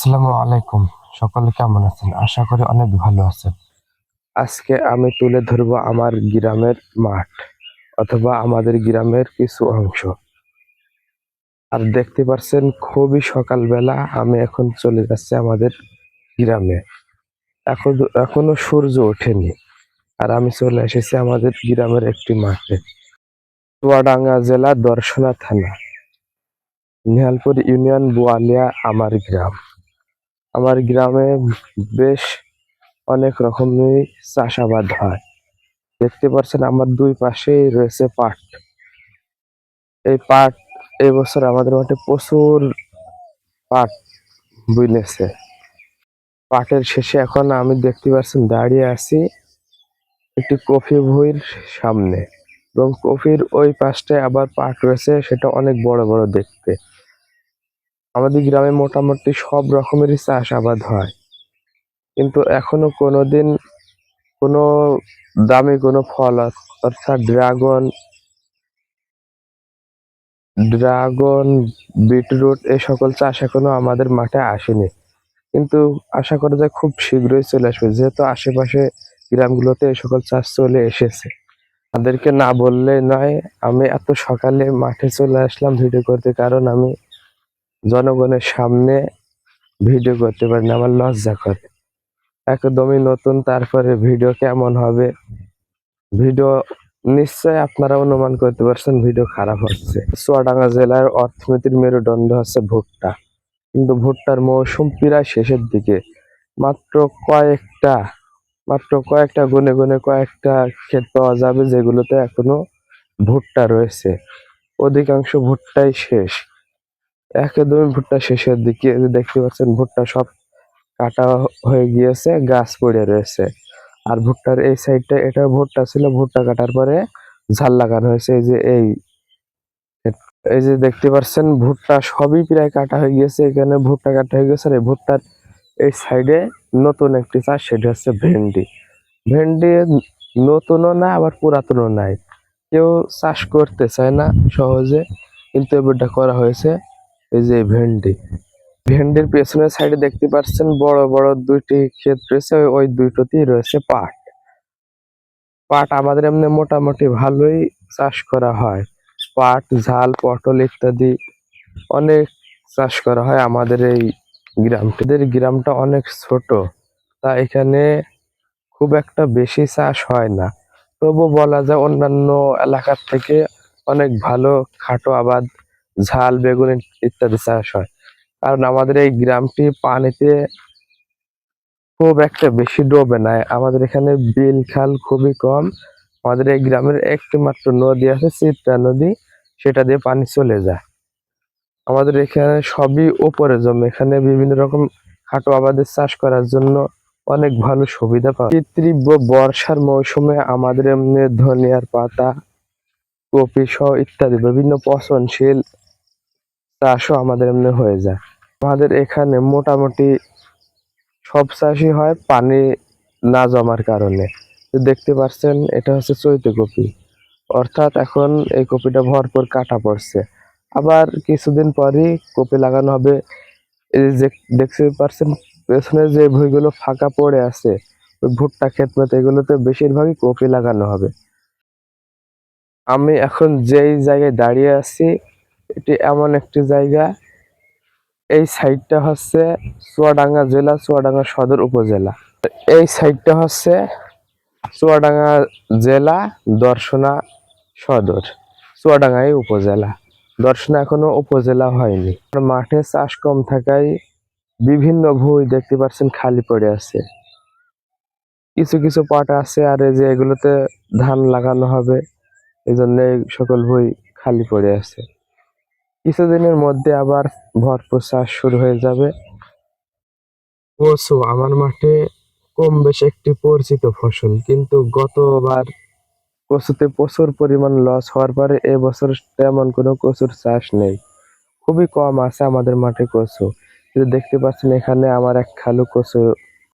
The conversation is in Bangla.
আসসালামু আলাইকুম। সকলে কেমন আছেন? আশা করি অনেক ভালো আছেন। আজকে আমি তুলে ধরবো আমার গ্রামের মাঠ অথবা আমাদের গ্রামের কিছু অংশ। আর দেখতে পাচ্ছেন খুবই সকালবেলা আমি এখন চলে যাচ্ছি আমাদের গ্রামে। এখন এখনো সূর্য ওঠেনি। আর আমি চলে এসেছি আমাদের গ্রামের একটি মাঠে। চুয়াডাঙ্গা জেলা দর্শনা থানা, নিহালপুর ইউনিয়ন, বোয়ালিয়া আমার গ্রাম। আমার গ্রামে বেশ অনেক রকমের চাষাবাদ হয়। দেখতে পাচ্ছেন আমার দুই পাশেই রয়েছে পাট। এই পাট এই বছর আমাদের মাঠে প্রচুর পাট বুনেছে। পাটের শেষে এখন আমি দেখতে পাচ্ছেন দাঁড়িয়ে আছি একটি কফি ভুঁইয়ের সামনে, এবং কফির ওই পাশটায় আবার পাট রয়েছে, সেটা অনেক বড় বড় দেখতে। আমাদের গ্রামে মোটামুটি সব রকমেরই চাষাবাদ হয়, কিন্তু এখনো কোনোদিন কোনো দামি কোনো ফল অর্থাৎ ড্রাগন, বিটরুট এই সকল চাষ এখনো আমাদের মাঠে আসেনি, কিন্তু আশা করা যায় খুব শীঘ্রই চলে আসবে, যেহেতু আশেপাশে গ্রামগুলোতে এই সকল চাষ চলে এসেছে। তাদেরকে না বললে নয়, আমি এত সকালে মাঠে চলে আসলাম ভিডিও করতে, কারণ আমি জনগণের সামনে ভিডিও করতে পারি না, আমার লজ্জা করে। একদমই নতুন, তারপরে ভিডিও কেমন হবে, ভিডিও নিশ্চয় আপনারা অনুমান করতে পারছেন ভিডিও খারাপ হচ্ছে। চুয়াডাঙ্গা জেলার অর্থনীতির মেরুদণ্ড হচ্ছে ভুট্টা, কিন্তু ভুট্টার মৌসুম প্রায় শেষের দিকে। মাত্র কয়েকটা মাত্র কয়েকটা গুনে গুনে কয়েকটা ক্ষেত পাওয়া যাবে যেগুলোতে এখনো ভুট্টা রয়েছে। অধিকাংশ ভুট্টাই শেষ, একদমই ভুট্টা শেষের দিকে। এই যে দেখতে পাচ্ছেন ভুট্টা সব কাটা হয়ে গিয়েছে, গাছ পড়ে রয়েছে। আর ভুট্টার এই সাইডটা, এটা ভুট্টা ছিল, ভুট্টা কাটার পরে ঝাল লাগানো হয়েছে। এই যে দেখতে পাচ্ছেন ভুট্টা সবই প্রায় কাটা হয়ে গিয়েছে, এখানে ভুট্টা কাটা হয়ে গেছে। আর এই ভুট্টার এই সাইডে নতুন একটি চাষ, সেটা হচ্ছে ভেন্ডি। ভেন্ডি নতুনও না আবার পুরাতনও নাই, কেউ চাষ করতে চায় না সহজে, কিন্তু এবারটা করা হয়েছে। এই যে ভেন্ডি, ভেন্ডির পেছনের সাইডে দেখতে পাচ্ছেন বড় বড় দুইটি ক্ষেত রয়েছে, ওই দুইটোতেই রয়েছে পাট। পাট আমাদের এমনি মোটামুটি ভালোই চাষ করা হয়। পাট, ঝাল, পটল ইত্যাদি অনেক চাষ করা হয় আমাদের এই গ্রামটা অনেক ছোট, তা এখানে খুব একটা বেশি চাষ হয় না। তবু বলা যায় অন্যান্য এলাকার থেকে অনেক ভালো খাটো আবাদ, ঝাল, বেগুন ইত্যাদি চাষ হয়। কারণ আমাদের এই গ্রামটি পানিতে খুব একটা বেশি ডোবে না, আমাদের এখানে বিল খাল খুবই কম। আমাদের এই গ্রামের একটি মাত্র নদী আছে, চিত্রা নদী, সেটা দিয়ে পানি চলে যায়। আমাদের এখানে সবই উপরে জমি, এখানে বিভিন্ন রকম খাটো আবাদের চাষ করার জন্য অনেক ভালো সুবিধা পাওয়া যায়। তীব্র বর্ষার মৌসুমে আমাদের এমনি ধনিয়ার পাতা, কপি সহ ইত্যাদি বিভিন্ন পচনশীল চাষও আমাদের এমনি হয়ে যায়। আমাদের এখানে মোটামুটি সব চাষই হয় পানি না জমার কারণে। তো দেখতে পাচ্ছেন এটা হচ্ছে চৈতে কপি, অর্থাৎ এখন এই কপিটা ভরপুর কাটা পড়ছে। আবার কিছুদিন পরই কপি লাগানো হবে। এই যে দেখতে পাচ্ছেন পেছনে যে ভুঁইগুলো ফাঁকা পড়ে আছে, ওই ভুট্টা ক্ষেত মতো এগুলোতে বেশিরভাগই কপি লাগানো হবে। আমি এখন যেই জায়গায় দাঁড়িয়ে আছি, এটি এমন একটি জায়গা, এই সাইডটা হচ্ছে চুয়াডাঙ্গা জেলা, চুয়াডাঙ্গা সদর উপজেলা। এই সাইডটা হচ্ছে চুয়াডাঙ্গা জেলা, দর্শনা সদর, চুয়াডাঙ্গাই উপজেলা, দর্শনা এখনো উপজেলা হয়নি। মাঠে চাষ কম থাকায় বিভিন্ন ভুঁই দেখতে পাচ্ছেন খালি পড়ে আছে। কিছু কিছু পাট আছে, আর এই যে এগুলোতে ধান লাগানো হবে, এই জন্য এই সকল ভুঁই খালি পড়ে আছে। কিছুদিনের মধ্যে আবার ভরপুর চাষ শুরু হয়ে যাবে। কচু আমার মাঠে কম বেশ একটি পরিচিত ফসল, কিন্তু গতবার কচুতে প্রচুর পরিমাণ লস হওয়ার পরে এবছর তেমন কোনো কচুর চাষ নেই, খুবই কম আছে আমাদের মাঠে কচু। দেখতে পাচ্ছেন এখানে আমার এক খালু কচু